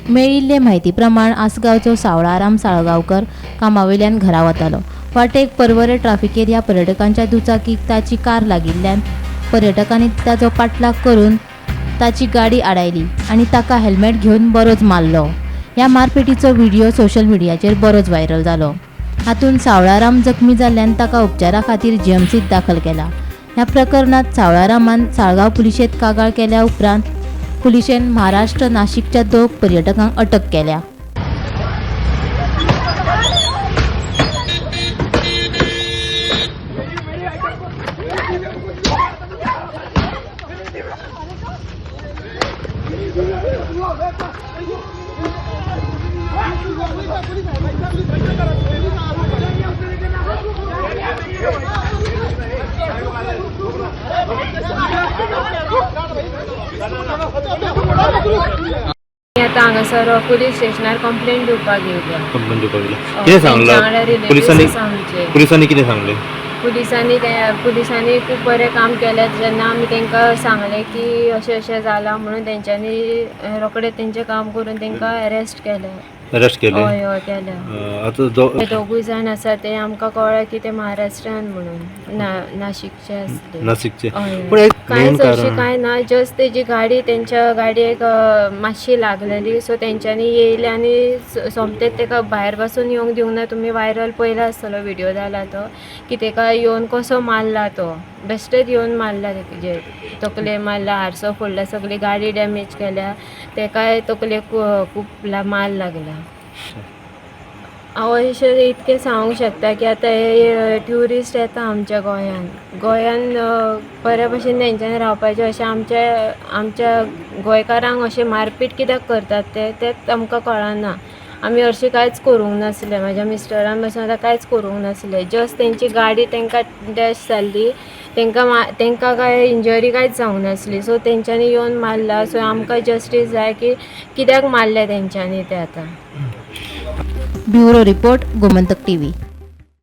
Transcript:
मेळिल्ले म्हायती प्रमाण आसगांवचो सावळाराम साळगांवकर कामावयल्यान घरा वतालो. वाटेक परवरे ट्राफिक एरिया पर्यटकांच्या दुचाकीक ताची कार लागिल्ल्यान पर्यटकांनी ताचो पाठलाग करून ताची गाडी आडायली आनी ताका हेल्मेट घेवन बरोच मारलो. ह्या मारपेटीचो व्हिडिओ सोशल मिडियाचेर बरोच व्हायरल जालो. हातूंत सावळाराम जखमी जाल्ल्यान ताका उपचारा खातीर जीएमसीत दाखल केला. ह्या प्रकरणात सावळारामान साळगांव पुलिशेंत कागाळ केल्या उपरांत पुलिशेन महाराष्ट्र नाशिकच्या 2 पर्यटकांक अटक केल्या. आता हांगासर पुलीस स्टेशनार कंप्लेंट दिवपाक येयल्या. कितें सांगलां पुलिसांनी कितें सांगलें? पुलिसांनी खूब बरें काम केलें. जेन्ना आमी तांकां सांगलें की अशें जालां म्हणून तेंच्यांनी रोखडें तेंचें काम करून तांकां अरेस्ट केलें. हय हय केलें. दोगूय जाण आसा ते आमकां कळ्ळें की ते महाराष्ट्रान म्हणून नाशिकचे आसले. कांयच अशें कांय ना. जस्ट तेजी गाडी तेंच्या गाडयेक मातशी लागलेली. सो तेंच्यांनी येयले आनी सोमतेच ताका भायर बसून येवंक दिवंक ना. तुमी व्हायरल पयला आसतलो व्हिडिओ जाला तो की ताका येवन कसो मारला तो. बेश्टेच येवन मारला तेजे तकले मारला, हारसो फोडला, सगळी गाडी डॅमेज केल्या. ताकाय तकलेक खूब मार लागला. हांव अशें इतकें सांगूंक शकता की आतां हे ट्युरिस्ट येता आमच्या गोंयान बऱ्या भशेन तेंच्यांनी रावपाचें. अशें आमच्या गोंयकारांक अशें मारपीट कित्याक करतात तेंच आमकां कळना. आमी हरशीं कांयच करूंक नासलें. म्हाज्या मिस्टरान पासून आतां कांयच करूंक नासलें. जस्ट तेंची गाडी तांकां डॅश जाल्ली. तांकां काय इंजरी कांयच जावंक नासली. सो तेंच्यांनी येवन मारला. सो आमकां जस्टीस जाय की कित्याक मारलें तेंच्यांनी तें आतां. Bureau report Gomantak TV.